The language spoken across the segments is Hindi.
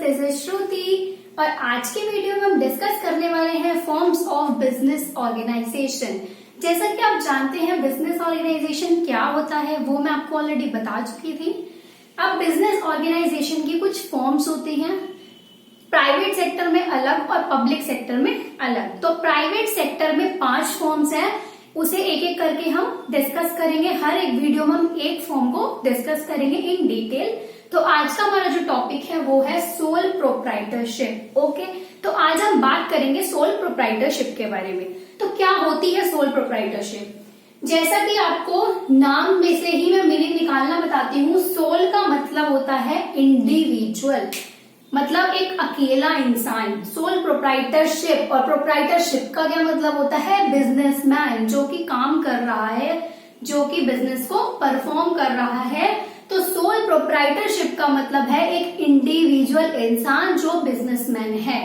दिस इज श्रुति और आज के वीडियो में हम डिस्कस करने वाले हैं फॉर्म्स ऑफ बिजनेस ऑर्गेनाइजेशन। जैसा कि आप जानते हैं बिजनेस ऑर्गेनाइजेशन क्या होता है वो मैं आपको ऑलरेडी बता चुकी थी। अब बिजनेस ऑर्गेनाइजेशन की कुछ फॉर्म्स होती हैं, प्राइवेट सेक्टर में अलग और पब्लिक सेक्टर में अलग। तो प्राइवेट सेक्टर में 5 फॉर्म्स हैं, उसे एक एक करके हम डिस्कस करेंगे। हर एक वीडियो में हम एक फॉर्म को डिस्कस करेंगे इन डिटेल। तो आज का हमारा जो टॉपिक है वो है सोल प्रोप्राइटरशिप। ओके, तो आज हम बात करेंगे सोल प्रोप्राइटरशिप के बारे में। तो क्या होती है सोल प्रोप्राइटरशिप? जैसा कि आपको नाम में से ही मैं मीनिंग निकालना बताती हूँ। सोल का मतलब होता है इंडिविजुअल, मतलब एक अकेला इंसान। सोल प्रोप्राइटरशिप, और प्रोप्राइटरशिप का क्या मतलब होता है? बिजनेसमैन, जो कि काम कर रहा है, जो कि बिजनेस को परफॉर्म कर रहा है। तो सोल प्रोप्राइटरशिप का मतलब है एक इंडिविजुअल इंसान जो बिजनेसमैन है।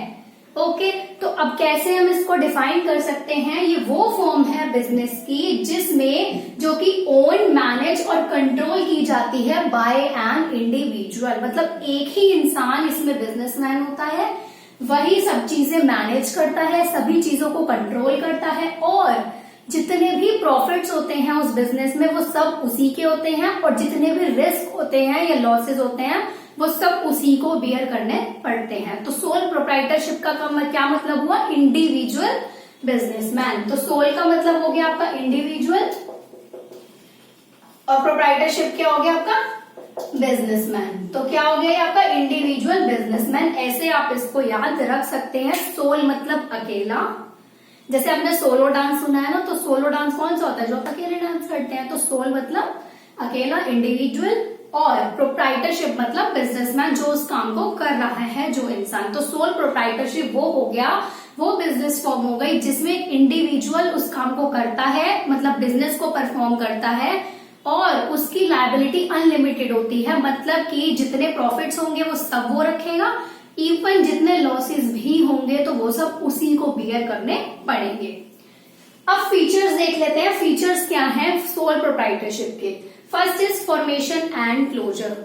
ओके, तो अब कैसे हम इसको डिफाइन कर सकते हैं? ये वो फॉर्म है बिजनेस की जिसमें जो कि ओन, मैनेज और कंट्रोल की जाती है बाय एन इंडिविजुअल। मतलब एक ही इंसान इसमें बिजनेसमैन होता है, वही सब चीजें मैनेज करता है, सभी चीजों को कंट्रोल करता है, और जितने भी प्रॉफिट्स होते हैं उस बिजनेस में वो सब उसी के होते हैं, और जितने भी रिस्क होते हैं या लॉसेस होते हैं वो सब उसी को बियर करने पड़ते हैं। तो सोल प्रोप्राइटरशिप का क्या मतलब हुआ? Individual businessman. तो सोल का मतलब हो गया आपका इंडिविजुअल, और प्रोप्राइटरशिप क्या हो गया आपका? बिजनेसमैन। तो क्या हो गया आपका? Individual businessman. ऐसे आप इसको याद रख सकते हैं। सोल मतलब अकेला, जैसे आपने सोलो डांस सुना है ना, तो सोलो डांस कौन सा होता है? जो अकेले डांस करते हैं। तो सोल मतलब अकेला, इंडिविजुअल, और प्रोप्राइटरशिप मतलब बिजनेसमैन, जो उस काम को कर रहा है, जो इंसान। तो सोल प्रोप्राइटरशिप वो हो गया, वो बिजनेस फॉर्म हो गई जिसमें इंडिविजुअल उस काम को करता है, मतलब बिजनेस को परफॉर्म करता है, और उसकी लायबिलिटी अनलिमिटेड होती है। मतलब कि जितने प्रॉफिट्स होंगे वो सब वो रखेगा, इवन जितने लॉसेस भी होंगे तो वो सब उसी को बियर करने पड़ेंगे। अब फीचर्स देख लेते हैं। फीचर्स क्या हैं सोल प्रोप्राइटरशिप के? First is formation and closure.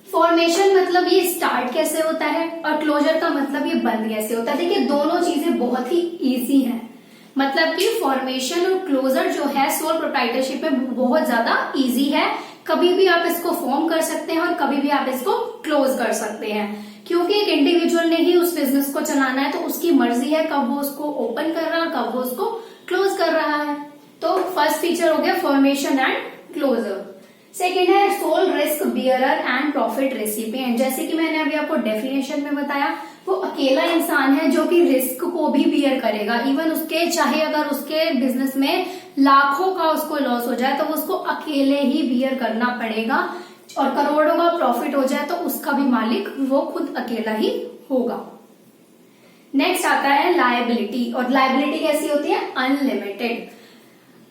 Formation मतलब ये स्टार्ट कैसे होता है, और क्लोजर का मतलब ये बंद कैसे होता है। देखिए दोनों चीजें बहुत ही इजी हैं। मतलब कि फॉर्मेशन और क्लोजर जो है सोल प्रोप्राइटरशिप में बहुत ज्यादा इजी है। कभी भी आप इसको फॉर्म कर सकते हैं और कभी भी आप इसको क्लोज कर सकते हैं, क्योंकि एक इंडिविजुअल ने ही उस बिजनेस को चलाना है, तो उसकी मर्जी है कब वो उसको ओपन कर रहा है और कब वो उसको क्लोज कर रहा है। तो फर्स्ट फीचर हो गया फॉर्मेशन एंड क्लोजर। सेकेंड है sole risk bearer and profit recipient. जैसे कि मैंने अभी आपको डेफिनेशन में बताया, वो अकेला इंसान है जो कि रिस्क को भी बियर करेगा। इवन उसके चाहे अगर उसके बिजनेस में लाखों का उसको लॉस हो जाए तो वो उसको अकेले ही बियर करना पड़ेगा, और करोड़ों का प्रॉफिट हो जाए तो उसका भी मालिक वो खुद अकेला ही होगा। नेक्स्ट आता है लायबिलिटी, और लायबिलिटी कैसी होती है? अनलिमिटेड।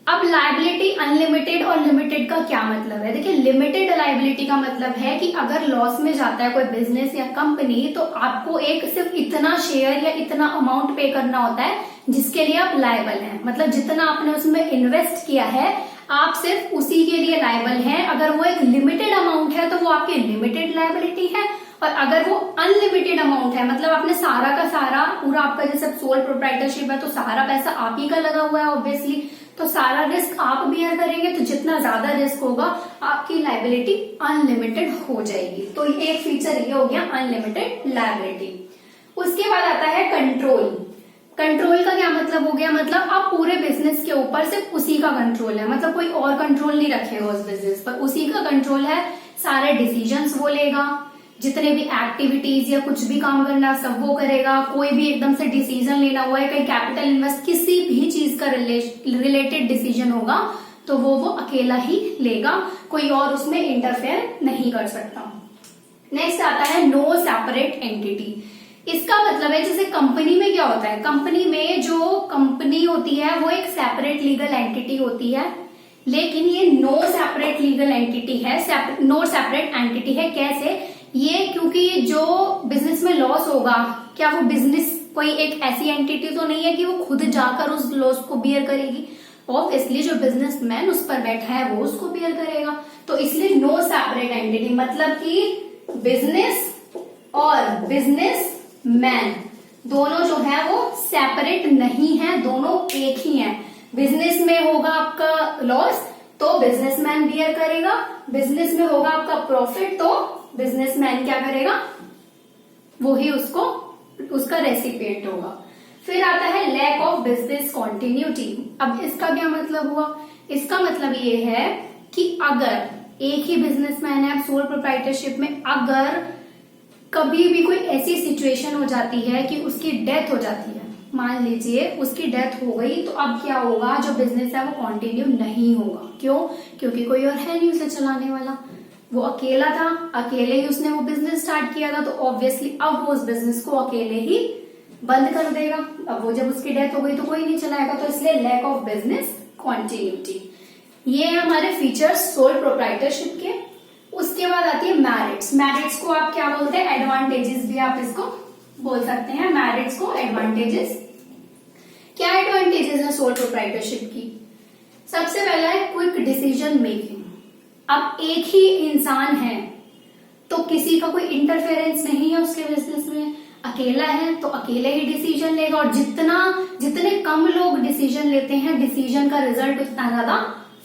अब लायबिलिटी अनलिमिटेड और लिमिटेड का क्या मतलब है? देखिए लिमिटेड लायबिलिटी का मतलब है कि अगर लॉस में जाता है कोई बिजनेस या कंपनी तो आपको एक सिर्फ इतना शेयर या इतना अमाउंट पे करना होता है जिसके लिए आप लायबल हैं। मतलब जितना आपने उसमें इन्वेस्ट किया है आप सिर्फ उसी के लिए लायबल हैं। अगर वो एक लिमिटेड अमाउंट है तो वो आपकी लिमिटेड लायबिलिटी है, और अगर वो अनलिमिटेड अमाउंट है मतलब आपने सारा का सारा पूरा, आपका जैसे सोल प्रोप्राइटरशिप है तो सारा पैसा आप ही का लगा हुआ है ऑब्वियसली, तो सारा रिस्क आप बियर करेंगे, तो जितना ज्यादा रिस्क होगा आपकी लायबिलिटी अनलिमिटेड हो जाएगी। तो एक फीचर ये हो गया अनलिमिटेड लायबिलिटी। उसके बाद आता है कंट्रोल। कंट्रोल का क्या मतलब हो गया? मतलब आप पूरे बिजनेस के ऊपर सिर्फ उसी का कंट्रोल है, मतलब कोई और कंट्रोल नहीं रखेगा उस बिजनेस पर, उसी का कंट्रोल है। सारे डिसीजंस वो लेगा, जितने भी एक्टिविटीज या कुछ भी काम करना सब वो करेगा। कोई भी एकदम से डिसीजन लेना हुआ है, कहीं कैपिटल इन्वेस्ट, किसी भी चीज का रिलेटेड डिसीजन होगा तो वो अकेला ही लेगा, कोई और उसमें इंटरफेयर नहीं कर सकता। नेक्स्ट आता है नो सेपरेट एंटिटी। इसका मतलब है जैसे कंपनी में क्या होता है, कंपनी में जो कंपनी होती है वो एक सेपरेट लीगल एंटिटी होती है, लेकिन ये नो सेपरेट लीगल एंटिटी है, नो सेपरेट एंटिटी है। कैसे? ये क्योंकि जो बिजनेस में लॉस होगा, क्या वो बिजनेस कोई एक ऐसी एंटिटी तो नहीं है कि वो खुद जाकर उस लॉस को बियर करेगी। ऑब्वियसली जो बिजनेसमैन उस पर बैठा है वो उसको बियर करेगा। तो इसलिए नो सेपरेट एंटिटी, मतलब कि बिजनेस और बिजनेस मैन दोनों जो है वो सेपरेट नहीं है, दोनों एक ही हैं। बिजनेस में होगा आपका लॉस तो बिजनेसमैन बियर करेगा, बिजनेस में होगा आपका प्रॉफिट तो बिजनेसमैन क्या करेगा, वो ही उसका रेसिपिएंट होगा। फिर आता है लैक ऑफ बिजनेस कॉन्टिन्यूटी। अब इसका क्या मतलब हुआ, इसका मतलब ये है कि अगर एक ही बिजनेसमैन है सोल प्रोप्राइटरशिप में, अगर कभी भी कोई ऐसी सिचुएशन हो जाती है कि उसकी डेथ हो जाती है, मान लीजिए उसकी डेथ हो गई, तो अब क्या होगा, जो बिजनेस है वो कंटिन्यू नहीं होगा। क्यों? क्योंकि कोई और है नहीं उसे चलाने वाला, वो अकेला था, अकेले ही उसने वो बिजनेस स्टार्ट किया था, तो ऑब्वियसली अब वो उस बिजनेस को अकेले ही बंद कर देगा। अब वो जब उसकी डेथ हो गई तो कोई नहीं चलाएगा, तो इसलिए लैक ऑफ बिजनेस कॉन्टिन्यूटी। ये है हमारे फीचर्स सोल प्रोप्राइटरशिप के। उसके बाद आती है मैरिट्स। मैरिट्स को आप क्या बोलते हैं, एडवांटेजेस भी आप इसको बोल सकते हैं। मैरिट्स को एडवांटेजेस, क्या एडवांटेजेस है सोल प्रोप्राइटरशिप की? सबसे पहला है क्विक डिसीजन मेकिंग। अब एक ही इंसान है तो किसी का कोई इंटरफेरेंस नहीं है उसके बिजनेस में, अकेला है तो अकेले ही डिसीजन लेगा, और जितने कम लोग डिसीजन लेते हैं डिसीजन का रिजल्ट उतना ज्यादा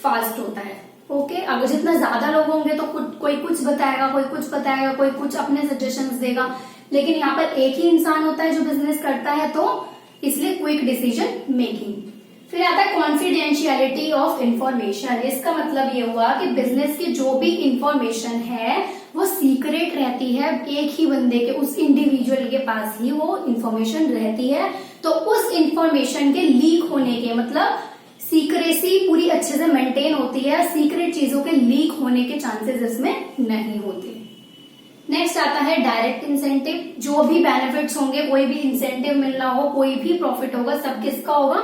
फास्ट होता है। ओके, अगर जितना ज्यादा लोग होंगे तो कोई कुछ बताएगा, कोई कुछ बताएगा, कोई कुछ अपने सजेशंस देगा, लेकिन यहाँ पर एक ही इंसान होता है जो बिजनेस करता है, तो इसलिए क्विक डिसीजन मेकिंग। फिर आता है कॉन्फिडेंशियलिटी ऑफ इंफॉर्मेशन। इसका मतलब ये हुआ कि बिजनेस की जो भी इंफॉर्मेशन है वो सीक्रेट रहती है, एक ही बंदे के, उस इंडिविजुअल के पास ही वो इंफॉर्मेशन रहती है, तो उस इंफॉर्मेशन के लीक होने के, मतलब सीक्रेसी पूरी अच्छे से मेंटेन होती है, सीक्रेट चीजों के लीक होने के चांसेस इसमें नहीं होते। नेक्स्ट आता है डायरेक्ट इंसेंटिव। जो भी बेनिफिट्स होंगे, कोई भी इंसेंटिव मिलना हो, कोई भी प्रॉफिट होगा, सब किसका होगा,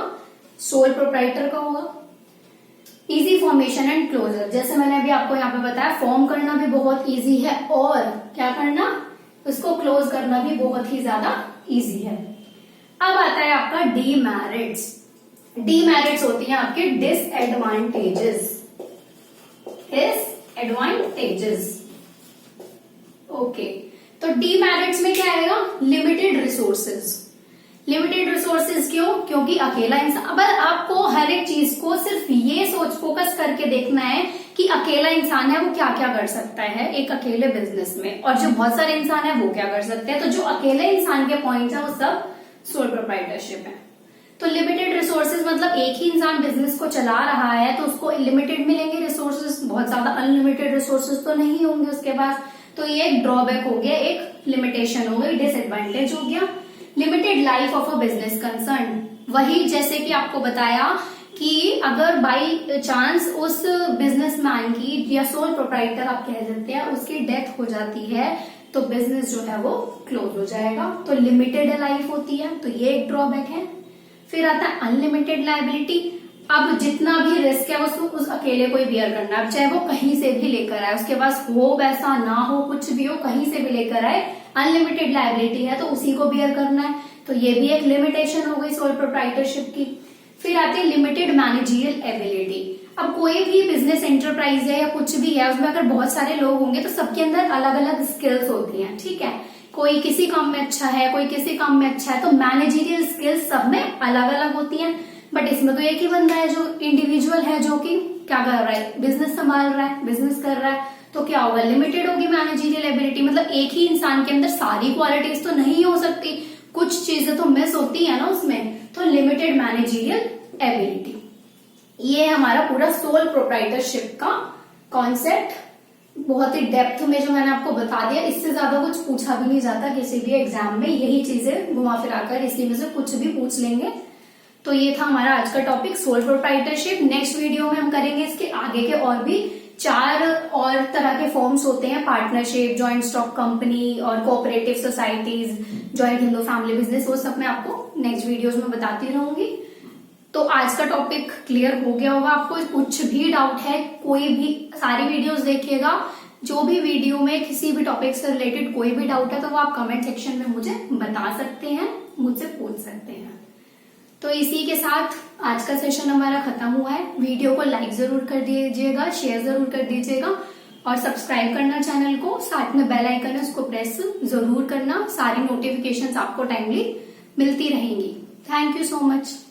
सोल प्रोप्राइटर का होगा। इजी फॉर्मेशन एंड क्लोजर, जैसे मैंने अभी आपको यहाँ पे बताया, फॉर्म करना भी बहुत इजी है और क्या करना, उसको क्लोज करना भी बहुत ही ज्यादा इजी है। अब आता है आपका डीमेरिट्स। डीमेरिट्स होती हैं आपके डिसएडवांटेजेस। ओके, तो डीमेरिट्स में क्या आएगा, लिमिटेड रिसोर्सेज। लिमिटेड रिसोर्सेज क्यों? क्योंकि अकेला इंसान, अब आपको हर एक चीज को सिर्फ ये फोकस करके देखना है कि अकेला इंसान है वो क्या क्या कर सकता है एक अकेले बिजनेस में, और जो बहुत सारे इंसान है वो क्या कर सकते हैं। तो जो अकेले इंसान के पॉइंट्स है वो सब सोल प्रोप्राइटरशिप है। तो लिमिटेड रिसोर्सेज मतलब एक ही इंसान बिजनेस को चला रहा है तो उसको लिमिटेड मिलेंगे रिसोर्सेज, बहुत ज्यादा अनलिमिटेड रिसोर्सेज तो नहीं होंगे उसके पास। तो ये एक ड्रॉबैक हो गया, एक लिमिटेशन हो गई, डिसएडवांटेज हो गया। Limited life of a business concern, वही जैसे कि आपको बताया कि अगर बाई चांस उस बिजनेसमैन की या सोल प्रोप्राइटर आप कह सकते हैं उसकी डेथ हो जाती है तो बिजनेस जो है वो क्लोज हो जाएगा, तो लिमिटेड लाइफ होती है, तो ये एक ड्रॉबैक है। फिर आता है अनलिमिटेड लायबिलिटी। अब जितना भी रिस्क है उसको उस अकेले को ही बियर करना है, चाहे वो कहीं से भी लेकर आए, उसके पास हो पैसा ना हो, कुछ भी हो, कहीं से भी लेकर आए, अनलिमिटेड लायबिलिटी है तो उसी को बियर करना है, तो ये भी एक लिमिटेशन हो गई सोल प्रोप्राइटरशिप की। फिर आती है लिमिटेड मैनेजरियल एबिलिटी। अब कोई भी बिजनेस एंटरप्राइज है या कुछ भी है, उसमें अगर बहुत सारे लोग होंगे तो सबके अंदर अलग अलग स्किल्स होती हैं, ठीक है, कोई किसी काम में अच्छा है, कोई किसी काम में अच्छा है, तो मैनेजरियल स्किल्स सब में अलग अलग होती हैं। बट इसमें तो एक ही बंदा है जो इंडिविजुअल है, जो कि क्या कर रहा है, बिजनेस संभाल रहा है, बिजनेस कर रहा है, तो क्या होगा, लिमिटेड होगी मैनेजरियल एबिलिटी। मतलब एक ही इंसान के अंदर सारी क्वालिटीज तो नहीं हो सकती, कुछ चीजें तो मिस होती है ना उसमें, तो लिमिटेड मैनेजरियल एबिलिटी। ये हमारा पूरा सोल प्रोप्राइटरशिप का कॉन्सेप्ट, बहुत ही डेप्थ में जो मैंने आपको बता दिया, इससे ज्यादा कुछ पूछा भी नहीं जाता किसी भी एग्जाम में, यही चीजें घुमा फिराकर इसी में से कुछ भी पूछ लेंगे। तो ये था हमारा आज का topic sole proprietorship. Next video में हम करेंगे इसके आगे के और भी 4 और तरह के फॉर्म्स होते हैं, पार्टनरशिप, ज्वाइंट स्टॉक कंपनी और cooperative societies, joint Hindu family business, वो सब मैं आपको नेक्स्ट वीडियोस में बताती रहूंगी। तो आज का टॉपिक क्लियर हो गया होगा आपको, कुछ भी डाउट है कोई भी, सारी वीडियोस देखिएगा, जो भी वीडियो में किसी भी टॉपिक से रिलेटेड कोई भी डाउट है तो वो आप कमेंट सेक्शन में मुझे बता सकते हैं, मुझसे पूछ सकते हैं। तो इसी के साथ आज का सेशन हमारा खत्म हुआ है। वीडियो को लाइक जरूर कर दीजिएगा, शेयर जरूर कर दीजिएगा और सब्सक्राइब करना चैनल को, साथ में बेल आइकन है उसको प्रेस जरूर करना। सारी नोटिफिकेशंस आपको टाइमली मिलती रहेंगी। Thank you so much.